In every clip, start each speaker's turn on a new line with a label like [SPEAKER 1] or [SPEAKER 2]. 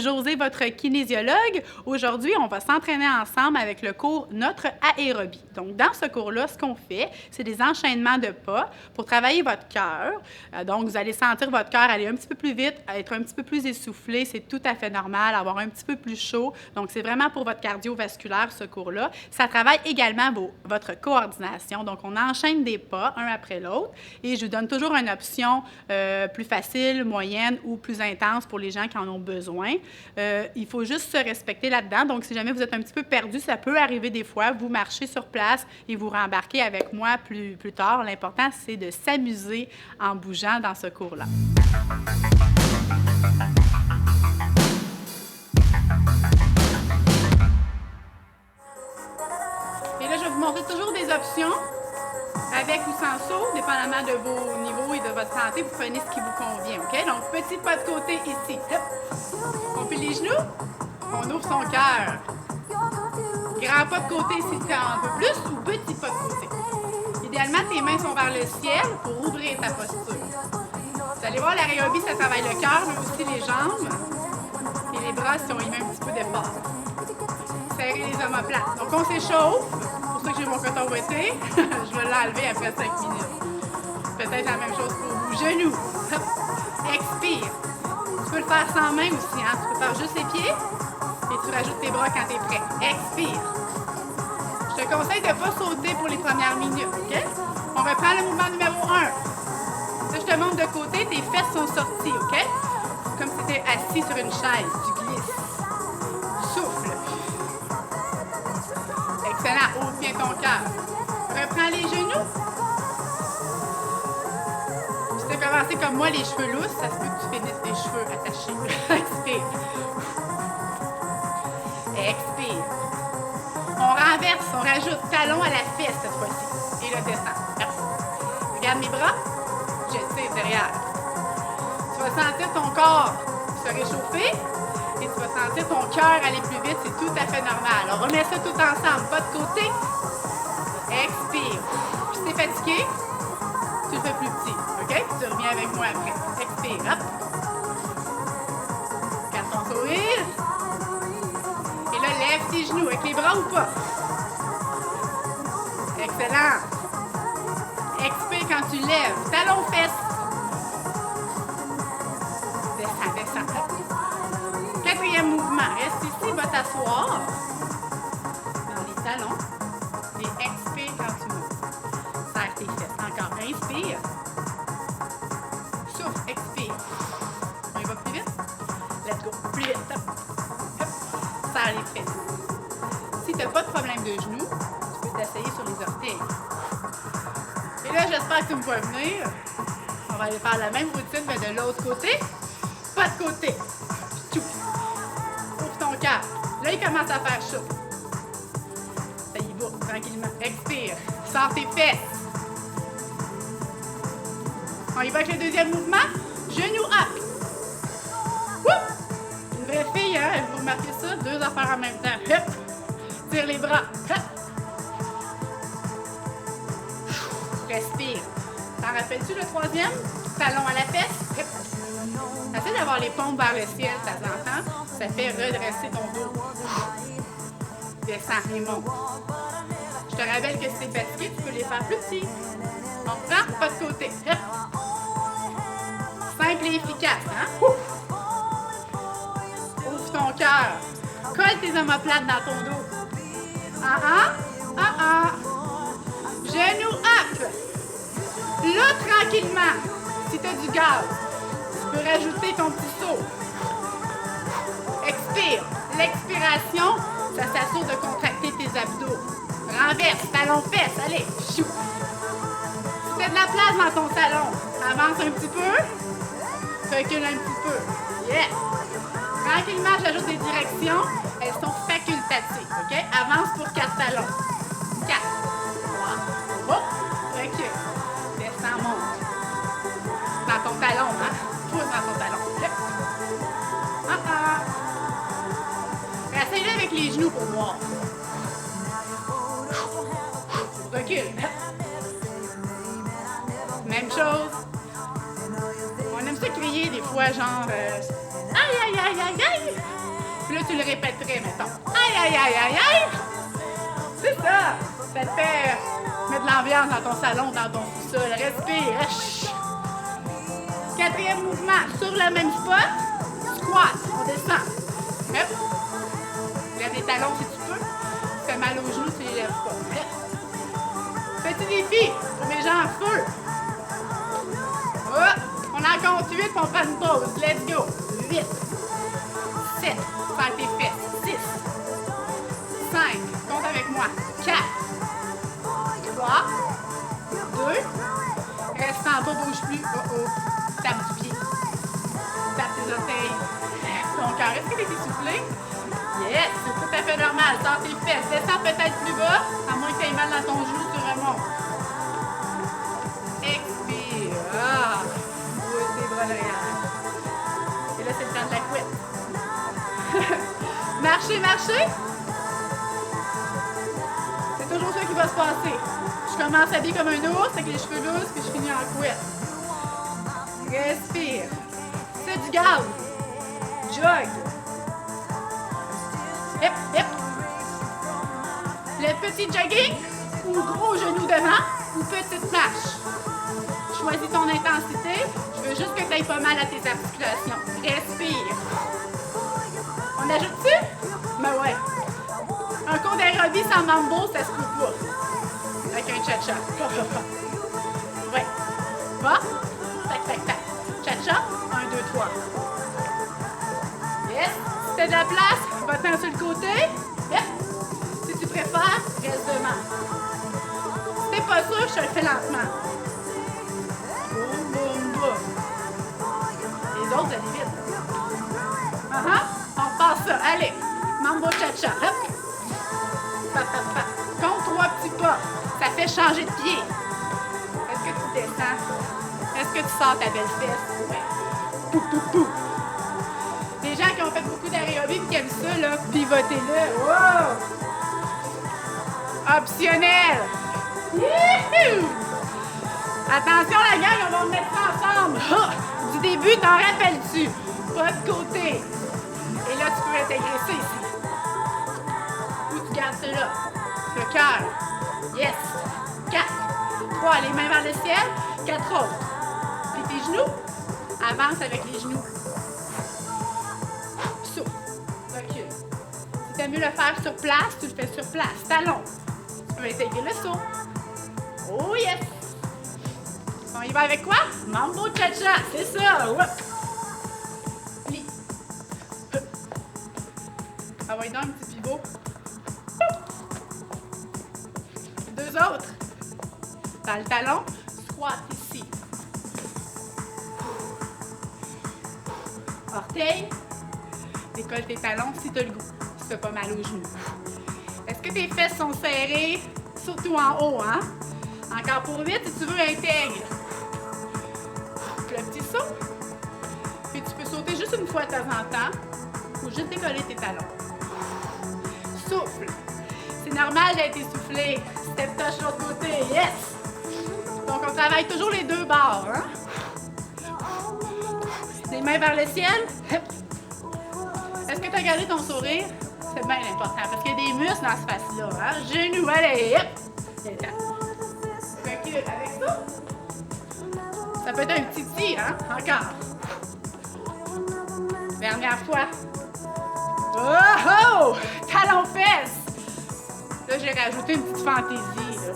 [SPEAKER 1] Josée, votre kinésiologue. Aujourd'hui, on va s'entraîner ensemble avec le cours Notre aérobie. Donc, dans ce cours-là, ce qu'on fait, c'est des enchaînements de pas pour travailler votre cœur. Donc, vous allez sentir votre cœur aller un petit peu plus vite, être un petit peu plus essoufflé. C'est tout à fait normal, avoir un petit peu plus chaud. Donc, c'est vraiment pour votre cardiovasculaire, ce cours-là. Ça travaille également votre coordination. Donc, on enchaîne des pas, un après l'autre. Et je vous donne toujours une option plus facile, moyenne ou plus intense pour les gens qui en ont besoin. Il faut juste se respecter là-dedans. Donc, si jamais vous êtes un petit peu perdu, ça peut arriver des fois. Vous marchez sur place et vous rembarquez avec moi plus tard. L'important, c'est de s'amuser en bougeant dans ce cours-là. Et là, je vais vous montrer toujours des options. Avec ou sans saut, dépendamment de vos niveaux et de votre santé, vous prenez ce qui vous convient, OK? Donc, petit pas de côté ici. Hop. On plie les genoux, on ouvre son cœur. Grand pas de côté si tu as un peu plus ou petit pas de côté. Idéalement, tes mains sont vers le ciel pour ouvrir ta posture. Vous allez voir, l'aérobie, ça travaille le cœur, mais aussi les jambes et les bras si on y met un petit peu d'effort. Serrer les omoplates. Donc, on s'échauffe. C'est pour ça que j'ai mon coton ouetté. Je vais l'enlever après 5 minutes. Peut-être la même chose pour vous. Genoux. Hop. Expire. Tu peux le faire sans main aussi. Hein? Tu peux faire juste les pieds et tu rajoutes tes bras quand tu es prêt. Expire. Je te conseille de ne pas sauter pour les premières minutes. OK? On reprend le mouvement numéro 1. Là, je te montre de côté. Tes fesses sont sorties. OK? Comme si tu étais assis sur une chaise. Tu glisses. Souffle. Excellent. Ouvre bien ton cœur. Reprends les genoux. Si tu as commencé comme moi, les cheveux lousses, ça se peut que tu finisses tes cheveux attachés. Expire. Expire. On renverse, on rajoute talon à la fesse cette fois-ci. Et le descend. Regarde mes bras. Je tire derrière. Tu vas sentir ton corps se réchauffer. Et tu vas sentir ton cœur aller plus vite, c'est tout à fait normal. On remet ça tout ensemble, pas de côté. Expire. Puis si t'es fatigué, tu le fais plus petit, OK? Tu reviens avec moi après. Expire, hop. Garde ton sourire. Et là, lève tes genoux avec les bras ou pas. Excellent. Expire quand tu lèves. Talon fesse. Descends, descends. Quatrième mouvement, reste ici, va t'asseoir dans les talons et expire quand tu montes. Serre tes fesses. Encore, inspire. Souffle, expire. On y va plus vite? Let's go. Plus vite. Hop. Hop. Serre les fesses. Si tu n'as pas de problème de genoux, tu peux t'asseoir sur les orteils. Et là, j'espère que tu me vois venir. On va aller faire la même routine, mais de l'autre côté. Pas de côté. Là, il commence à faire chaud. Ça y va, tranquillement. Expire. Sors tes fesses. On y va avec le deuxième mouvement. Genoux up. Wouh! Une vraie fille, hein? Vous remarquez ça? Deux affaires en même temps. Hop! Tire les bras. Hop! Respire. T'en rappelles-tu le troisième? Talon à la fesse. Hop! Essaie d'avoir les pompes vers le ciel, de temps en temps. Ça fait redresser ton dos. Descends et monte. Je te rappelle que si tu es fatigué, tu peux les faire plus petits. On prend, pas de côté. Hop. Simple et efficace. Hein? Ouvre ton cœur. Colle tes omoplates dans ton dos. Genoux up. Là, tranquillement, si tu as du gaz, tu peux rajouter ton petit saut. Expire. L'expiration, ça s'assure de contracter tes abdos. Renverse, talon fesse, allez, chou. Si tu as de la place dans ton talon, avance un petit peu, recule un petit peu. Yes! Tranquillement, j'ajoute des directions. Elles sont facultatives, OK? Avance pour 4 talons. 4, 3, recule. Descends, monte. Dans ton talon, hein? Pousse dans ton talon. Essaye-le avec les genoux pour voir. Recule. Même chose. On aime ça crier des fois, genre Aïe, aïe, aïe, aïe, aïe. Puis là, tu le répéterais, mettons. Aïe, aïe, aïe, aïe, aïe. C'est ça. Ça te fait mettre de l'ambiance dans ton salon, dans ton sous-sol. Respire. Quatrième mouvement, sur le même spot. Squat. On descend. Hop. Lève les talons si tu peux. Tu fais mal aux genoux, tu les lèves pas. Hop. Petit défi pour mes gens en feu. Hop. On en compte 8, on prend une pause. Let's go. 8. 7. Faire tes fesses. 6. 5. Compte avec moi. 4. 3. 2. Reste en bas, bouge plus. Oh oh. Tape du pied. Tape tes orteils. Ton cœur. Est-ce que tu es essoufflé? Yes! C'est tout à fait normal. Sors tes fesses. Descends peut-être plus bas. À moins que tu aies mal dans ton genou, tu remontes. Expire. Ah! Bouge tes bras derrière. Et là, c'est le temps de la couette. Marcher, marcher. C'est toujours ça qui va se passer. Je commence à habiller comme un ours avec les cheveux lousses, puis je finis en couette. Respire. C'est du gaz. Jog. Hip, hip. Le petit jogging ou gros genou devant ou petite marche. Choisis ton intensité. Je veux juste que tu ailles pas mal à tes articulations. Respire. On ajoute-tu? Ben ouais. Un cours d'aérobie sans mambo, ça se peut pas. Avec un cha-cha. Ouais. Va. Tac, tac, tac. Cha-cha. 1, 2, 3. Yes. Si t'as de la place, va-t'en sur le côté. Yes. Si tu préfères, reste devant. Si t'es pas sûr, je te le fais lentement. Boum, boum, boum. Les autres, allez vite. On passe ça. Allez. Mambo cha-cha. Hop. Pap, pap, pap. Compte 3 petits pas. Ça fait changer de pied. Est-ce que tu descends? Est-ce que tu sors ta belle fesse? Ouais. Pou, pou, pou. Les gens qui ont fait beaucoup d'aérobie et qui aiment ça, là, pivotez-le. Wow! Optionnel. Youhou! Attention la gang, on va remettre ça ensemble. Du début, t'en rappelles-tu? Pas de côté. Et là, tu peux intégrer ça ici. Ou tu gardes ça là. Le cœur. Yes. 4. 3. Les mains vers le ciel. 4 autres. Puis tes genoux. Avance avec les genoux. Souffle. Recule. Si t'aimes mieux le faire sur place, tu le fais sur place. Talon. Tu peux intégrer le saut. Oh yes. On y va avec quoi? Mambo cha-cha. C'est ça. Ouais. Plie. Ah ouais, donc un petit pivot. 2 autres. Dans le talon, squat ici. Orteil. Décolle tes talons si tu as le goût. Si tu as pas mal aux genoux. Est-ce que tes fesses sont serrées? Surtout en haut, hein? Encore pour 8, si tu veux, intègre. Le petit saut. Puis tu peux sauter juste une fois de temps en temps. Ou juste décoller tes talons. Souffle. C'est normal d'être essoufflé. Step touch de l'autre côté. Yes! Donc, on travaille toujours les deux bords. Hein? Les mains vers le ciel. Est-ce que tu as gardé ton sourire? C'est bien important parce qu'il y a des muscles dans ce face-là. Hein? Genoux, allez, hop! Recule avec ça. Ça peut être un petit tir, hein? Encore. Dernière fois. Oh oh! Talon fesse! Là, j'ai rajouté une petite fantaisie. Là.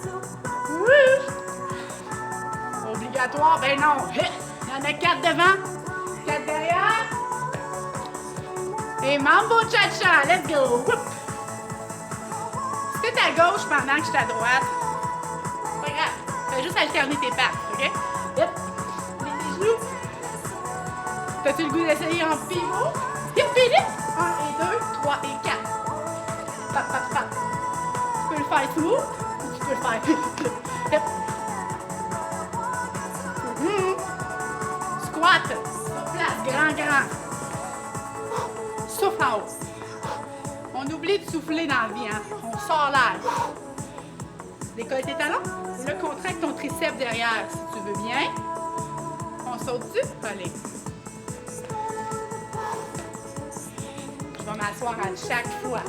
[SPEAKER 1] Obligatoire? Ben non. Il y en a 4 devant, 4 derrière. Et mambo cha-cha, let's go! Si t'es à gauche pendant que je suis à droite, c'est pas grave. Fais juste alterner tes pattes, OK? Hip. Les genoux. T'as-tu le goût d'essayer en pivot? Hip, hip, hip. 1 et 2, 3 et 4. Pap, pap, pap. Tu peux le faire smooth ou tu peux le faire hip. Squat. Sur place, grand. Souffle en haut. On oublie de souffler dans la vie, hein? On sort l'air. Décolle tes talons. Et là, contracte ton triceps derrière, si tu veux bien. On saute dessus. Allez. m'asseoir à chaque fois.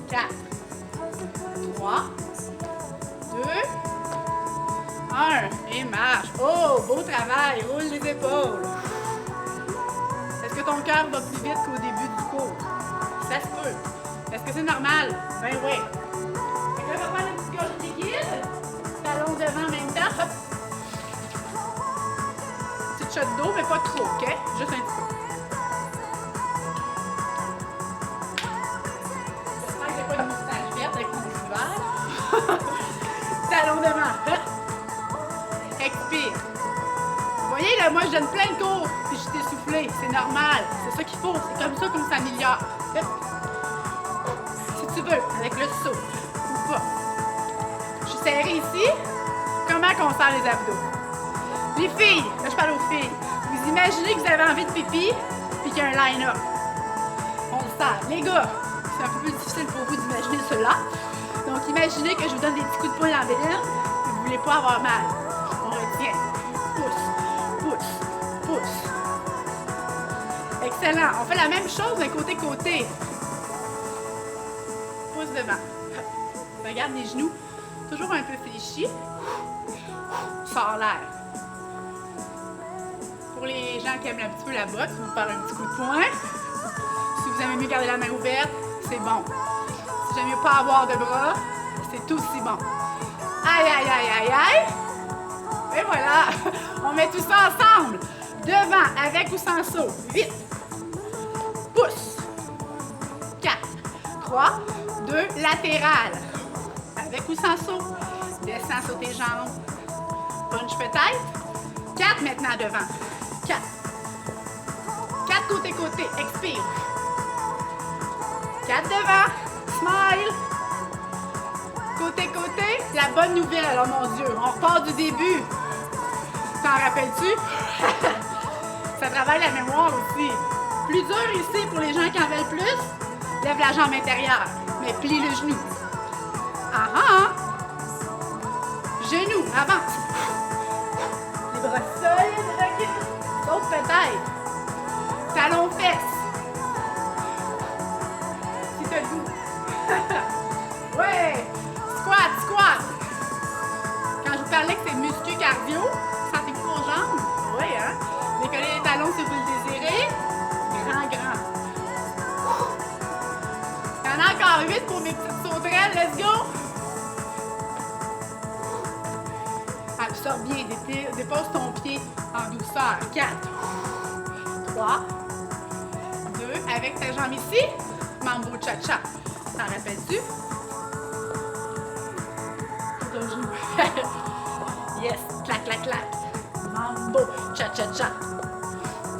[SPEAKER 1] 4, 3, 2, 1. Et marche. Oh, beau travail. Roule les épaules. Est-ce que ton cœur va plus vite qu'au début du cours? Ça se peut. Est-ce que c'est normal? Ben oui. Fait que là, on va faire la petite gorge liquide. Talon devant en même temps. Hop. Petite shot d'eau, mais pas trop, OK? Juste un petit peu. J'espère que j'ai pas une moustache verte avec mon hiver. Talon devant. Expire. Vous voyez, là, moi, je donne plein de cours, puis je suis essoufflée. C'est normal. C'est ça qu'il faut. C'est comme ça qu'on s'améliore. Si tu veux, avec le saut ou pas. Je suis serrée ici. Comment qu'on serre les abdos? Les filles, là, je parle aux filles. Vous imaginez que vous avez envie de pipi, puis qu'il y a un line-up. On le serre. Les gars, c'est un peu plus difficile pour vous d'imaginer cela. Donc, imaginez que je vous donne des petits coups de poing dans la bédaine, et vous ne voulez pas avoir mal. On retient. Pousse, pousse, pousse. Excellent. On fait la même chose d'un côté-côté. Pousse devant. Regarde les genoux. Toujours un peu fléchis. Sors l'air. Pour les gens qui aiment un petit peu la boxe, vous faire un petit coup de poing. Si vous aimez mieux garder la main ouverte, c'est bon. Si j'aime mieux pas avoir de bras, c'est aussi bon. Aïe, aïe, aïe, aïe, aïe. Et voilà. On met tout ça ensemble. Devant, avec ou sans saut. Vite. Pousse. 4, 3, 2, latéral. Avec ou sans saut. Descends sur tes jambes. Punch peut-être. 4 maintenant devant. 4. 4 côté-côté. Expire. 4 devant. Smile. Côté-côté. La bonne nouvelle, oh mon Dieu. On repart du début. T'en rappelles-tu? Ça travaille la mémoire aussi. Plus dur ici pour les gens qui en veulent plus. Lève la jambe intérieure. Mais plie le genou. Ah ah! Genou, avance. Les bras solides, recule. Saute peut-être. Talon fesses. Si t'as le goût. Ouais! Squat, squat. Quand je vous parlais que c'est muscu cardio, sentez-vous vos jambes? Oui, hein? Décollez les talons si vous le désirez. Grand, grand. Il y en a encore 8 pour mes petites sauterelles. Let's go! Absorbe bien. Dépose ton pied en douceur. 4, 3, 2. Avec ta jambe ici. Mambo cha-cha. T'en rappelles-tu? Ton genou. Yes. Clac, clac, clac. Mambo cha-cha-cha.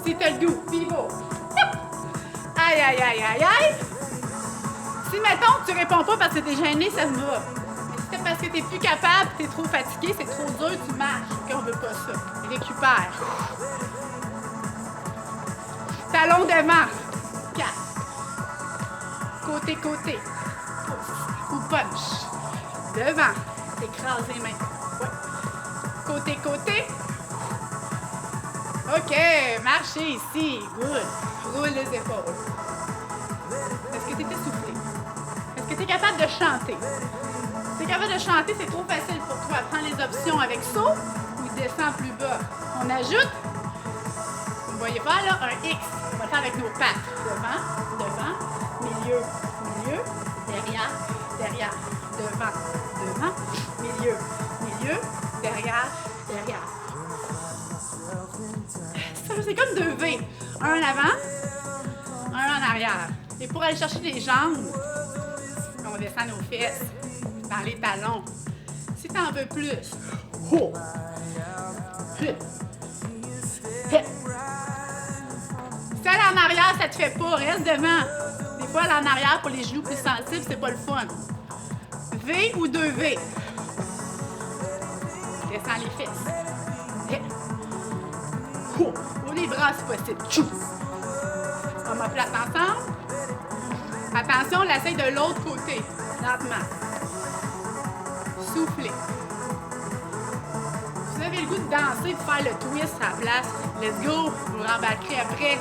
[SPEAKER 1] Si t'as le goût, vivo. Aïe, aïe, aïe, aïe, aïe. Si, mettons, tu réponds pas parce que t'es gêné, ça me va. Mais si c'est parce que t'es plus capable, t'es trop fatigué, c'est trop dur, tu marches. OK, on veut pas ça. Récupère. Talon devant. 4. Côté, côté. Pousse ou punch. Devant. Écrase les mains. Ouais. Côté, côté. OK, marchez ici. Good. Roule les épaules. Est-ce que tu es essoufflé? Est-ce que tu es capable de chanter? Si tu es capable de chanter, c'est trop facile pour toi. Prends les options avec saut ou descends plus bas. On ajoute, vous ne voyez pas là, un X. On va le faire avec nos pattes. Devant, devant, milieu, milieu, derrière, derrière, devant, devant, milieu, milieu, derrière, derrière. C'est comme 2 V. Un en avant, un en arrière. Et pour aller chercher les jambes, on descend nos fesses dans les talons. Si tu en veux plus, oh. Si aller en arrière, ça te fait pas, reste devant. Des fois, aller en arrière pour les genoux plus sensibles, c'est pas le fun. V ou 2 V. Descends les fesses. Oh. Ouvre les bras si possible. Tchou. On m'appelle ensemble. Attention, on l'essaye de l'autre côté. Lentement. Soufflez. Si vous avez le goût de danser, de faire le twist à la place, let's go. Vous vous rembarquerez après.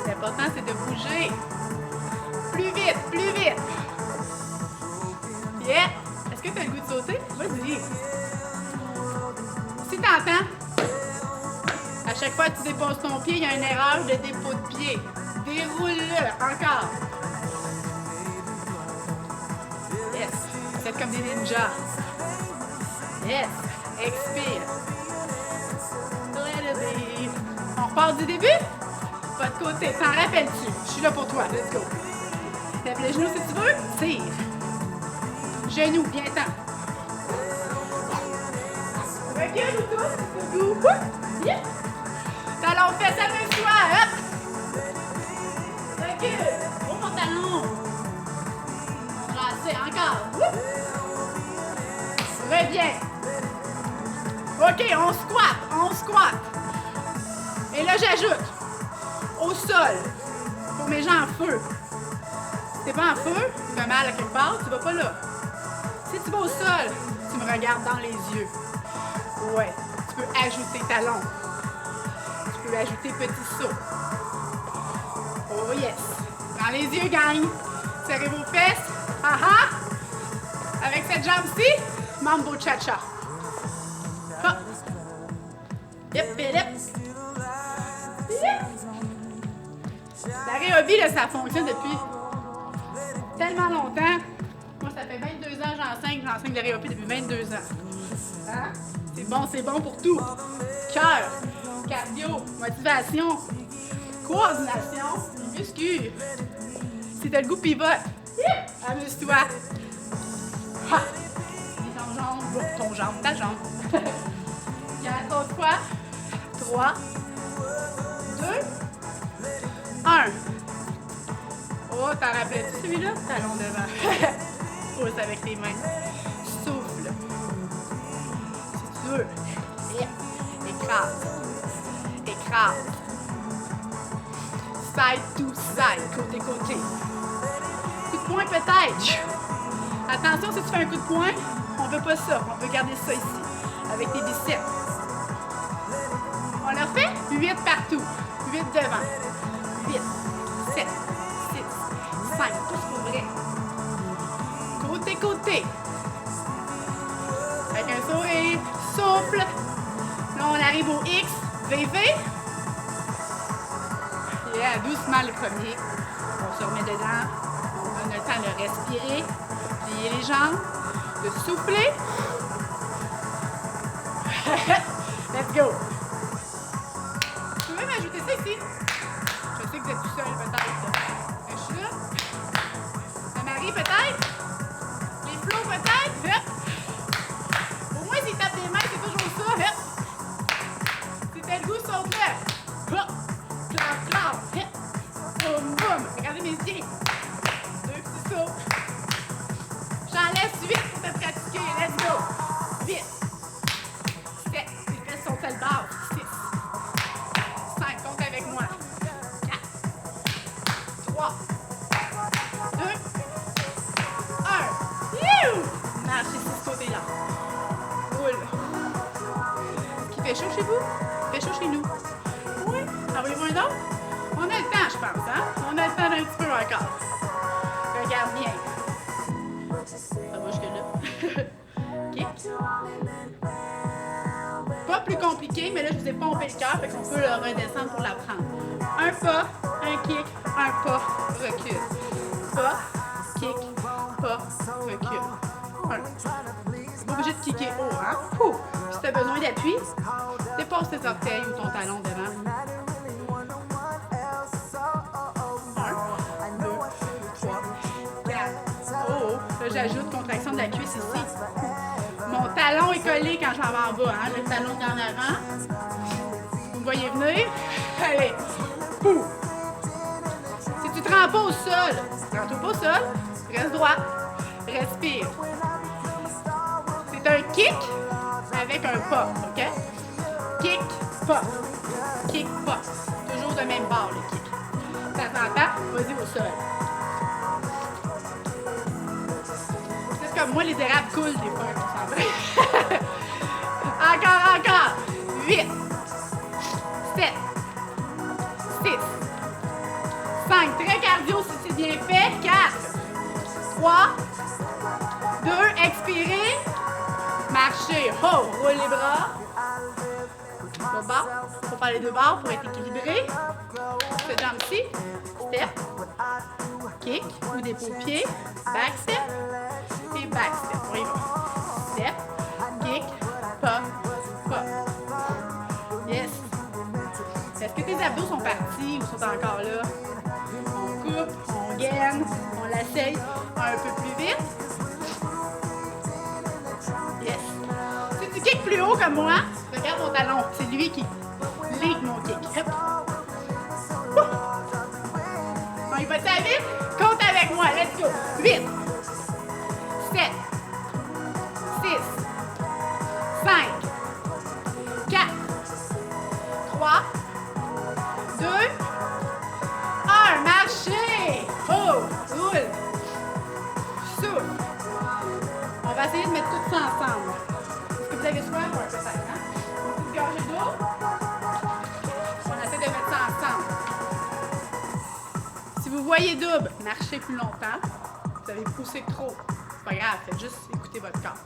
[SPEAKER 1] L'important, c'est de bouger. Plus vite, plus vite. Yeah. Est-ce que tu as le goût de sauter? Vas-y. Si t'entends, à chaque fois que tu déposes ton pied, il y a une erreur de dépôt de pied. Déroule-le. Encore. Yes. Faites comme des ninjas. Yes. Expire. Let it be. On repart du début? Pas de côté. T'en rappelles-tu? Je suis là pour toi. Let's go. Lève les genoux si tu veux. Tire. Genoux, viens-t'en. Recule ou tout? Yeah. Talon, fesse, amuse-toi. Hop. Recule. Ouvre mon talon. Brassez, encore. Reviens. OK, on squatte. Et là, j'ajoute au sol pour mes gens en feu. Si t'es pas en feu, tu as mal à quelque part, tu vas pas là. Si tu vas au sol, tu me regardes dans les yeux. Ouais, tu peux ajouter talon. Tu peux ajouter petit saut. Oh yes. Dans les yeux, gang. Serrez vos fesses. Aha! Avec cette jambe-ci, mambo cha-cha. Hop. Yep, yep. Yep. L'aérobie, là, ça fonctionne depuis tellement longtemps. Moi, ça fait 22 ans que j'enseigne l'aérobie depuis 22 ans. Hein? C'est bon pour tout. Cœur, cardio, motivation, coordination, muscu. Si t'as le goût, pivote. Amuse-toi. Ha! Ta jambe. 4 autres fois. 3, 2, 1. Oh, t'en rappelles-tu celui-là? Talon devant. Pousse avec tes mains. Souffle. Si tu veux. Écrase. Side to side. Côté. Coup de poing peut-être. Attention, si tu fais un coup de poing, on veut pas ça. On veut garder ça ici. Avec tes biceps. On a fait 8 partout. 8 devant. 8, 7, 6, 5. Tout pour vrai. Côté. Avec un sourire. Souffle. Là, on arrive au X. VV. Yeah, doucement le premier. On se remet dedans. On a le temps de respirer. Plier les jambes. De souffler. Let's go. Tu peux même ajouter ça ici. Je sais que vous êtes tout seul peut-être. Mais je suis là. Ça m'arrive peut-être. Les flots peut-être. Au moins s'ils tapent des mains, c'est toujours ça. Si t'as le goût, saute-le. Clap. Boum. Regardez mes pieds. 2 petits sauts. J'en laisse 8 pour te pratiquer. Let's go. 8. 7. Les fesses sont telles basses. 6. 5. Compte avec moi. 4. 3. 2. 1. You! Marchez sur ce côté-là. Roule. Est-ce qu'il fait chaud chez vous? Il fait chaud chez nous. Oui. Envoyez-moi un autre. On a le temps, je pense, hein? On a le temps d'un petit peu encore. Regarde bien. Ça va jusque-là. Kick. Pas plus compliqué, mais là, je vous ai pompé le cœur, fait qu'on peut le redescendre pour l'apprendre. Un pas, un kick, un pas, recul. Pas, kick, pas, recul. C'est pas obligé de kicker haut, hein? Ouh. Si tu as besoin d'appui, dépose tes orteils ou ton talon devant. 1, 2, 3, 4. Oh, là, j'ajoute contraction de la cuisse ici. Mon talon est collé quand je m'en vais en bas, hein? Le talon est en avant. Vous me voyez venir? Allez! Ouh. Si tu te rends pas au sol, rends-toi pas au sol, reste droit, respire. C'est un kick avec un pas, OK? Kick, pas. Kick, pas. Toujours de même bord, le kick. Ça s'entend? Vas-y au sol. C'est comme moi, les érables coulent des fois, on s'en va. Encore. 8, 7, 6, 5. Très cardio. cardio si c'est bien fait. 4, 3, 2, expirez. Marchez. Oh, roule les bras. L'autre barre. Il faut faire les deux barres pour être équilibré. Cette jambe-ci. Step. Kick ou des pieds. Back step. Et back step. On y va. Step. Kick. Pop. Pop. Yes. Est-ce que tes abdos sont partis ou sont encore là? On coupe, on gaine, on l'essaye un peu plus vite. Yes. Si tu kicks plus haut comme moi, regarde mon talon. C'est lui qui lead mon kick. Hop. On y va ça vite? Compte avec moi. Let's go. 8, 7, 6, 5, 4, 3, 2, 1. Marchez. Oh, roule. Souffle. On va essayer de mettre tout ça ensemble. Est-ce que vous avez soif? Ouais, peut-être, hein? Une petite gorgée d'eau. On essaie de mettre ça ensemble. Si vous voyez double, marchez plus longtemps. Vous avez poussé trop. C'est pas grave, faites juste écouter votre corps.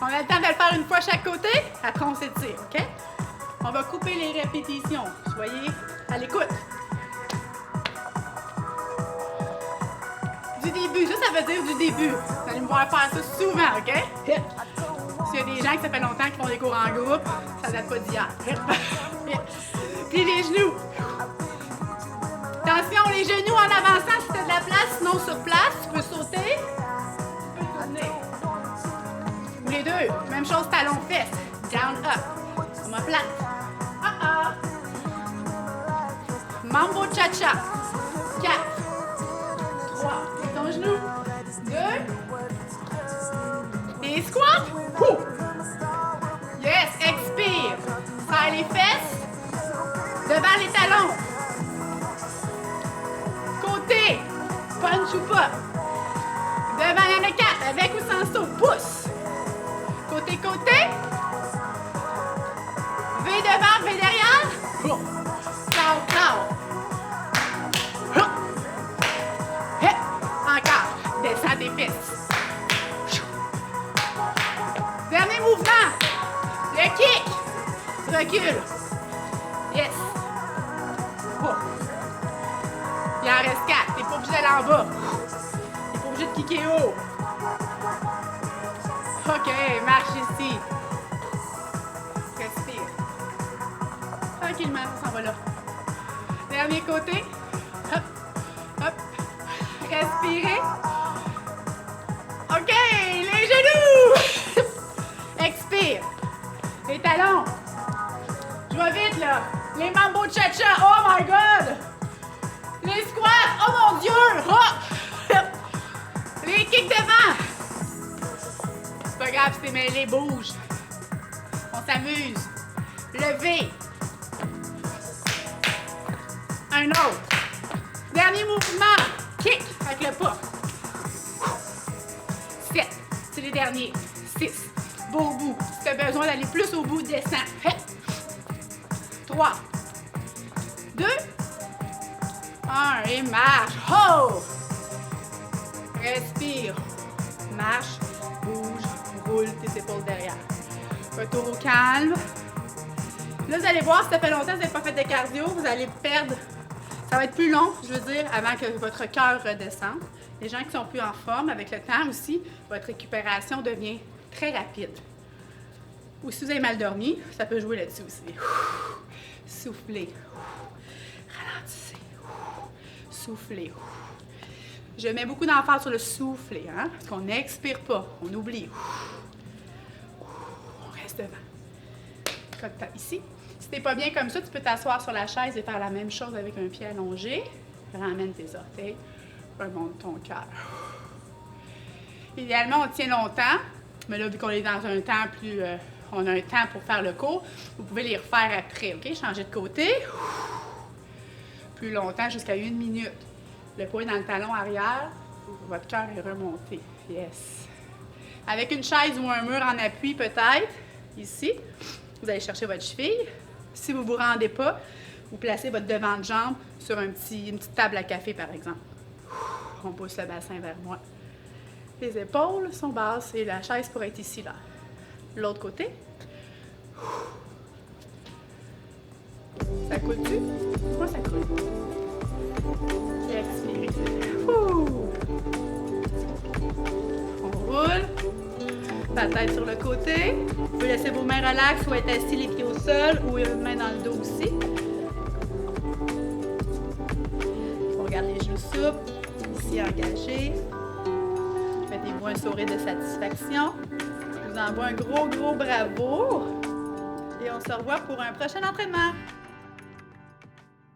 [SPEAKER 1] On a le temps de le faire une fois chaque côté. Après, on s'étire, OK? On va couper les répétitions. Soyez à l'écoute. Du début. Ça veut dire du début. Vous allez me voir faire ça souvent, OK? S'il y a des gens qui ça fait longtemps qui font des cours en groupe, ça date pas d'hier. Puis les genoux. Attention, les genoux en avançant si tu as de la place. Sinon, sur place, tu peux sauter. Tu peux tourner. Ou les deux. Même chose, talon-fesse. Down, up. Omoplate. Mambo cha-cha. 4, 3, ton genou. 2. Et squat. Yes, expire. Serre les fesses. Devant les talons. Côté. Punch ou pas. Devant, il y en a 4. Avec ou sans saut. Pousse. Côté, côté. V devant, V derrière. Clow, clow. Encore. Descends tes fesses. Dernier mouvement. Le kick. Recule. Yes. Il en reste 4. T'es pas obligé d'aller en bas. T'es pas obligé de kicker haut. OK, marche ici. Respire. Tranquillement, ça s'en va là. Dernier côté. Hop, hop. Respirez. OK, les genoux. Expire. Les talons. Je vais vite, là. Les mambo cha-cha. Oh my God. Les squats. Oh mon Dieu. Oh. Les kicks devant. C'est pas grave si t'es mêlé, bouge. On s'amuse. Lever. Un autre. Dernier mouvement. Kick avec le pas. 7. C'est les derniers. 6. Va au bout. Si tu as besoin d'aller plus au bout, descends. 3. 2. 1. Et marche. Oh! Respire. Marche. Bouge. Roule tes épaules derrière. Retour au calme. Là, vous allez voir, si ça fait longtemps que vous n'avez pas fait de cardio, vous allez perdre. Ça va être plus long, je veux dire, avant que votre cœur redescende. Les gens qui sont plus en forme, avec le temps aussi, votre récupération devient très rapide. Ou si vous avez mal dormi, ça peut jouer là-dessus aussi. Soufflez. Ralentissez. Soufflez. Je mets beaucoup d'emphase sur le souffler, hein, parce qu'on n'expire pas, on oublie. On reste devant. Comme ici. Si t'es pas bien comme ça, tu peux t'asseoir sur la chaise et faire la même chose avec un pied allongé. Ramène tes orteils. Remonte ton cœur. Idéalement, on tient longtemps, mais là, vu qu'on est dans un temps plus... on a un temps pour faire le cours, vous pouvez les refaire après, OK? Changer de côté. Plus longtemps, jusqu'à 1 minute. Le poing dans le talon arrière, votre cœur est remonté. Yes. Avec une chaise ou un mur en appui, peut-être. ici. Vous allez chercher votre cheville. Si vous ne vous rendez pas, vous placez votre devant de jambe sur une petite table à café, par exemple. On pousse le bassin vers moi. Les épaules sont basses et la chaise pourrait être ici, là. L'autre côté. Ça coule-tu? Moi, ça coule. Et expirez. On roule. La tête sur le côté. Vous pouvez laisser vos mains relax ou être assis les pieds au sol ou une main dans le dos aussi. On regarde les genoux souples. Ici, engagés. Mettez-vous un sourire de satisfaction. Je vous envoie un gros bravo. Et on se revoit pour un prochain entraînement.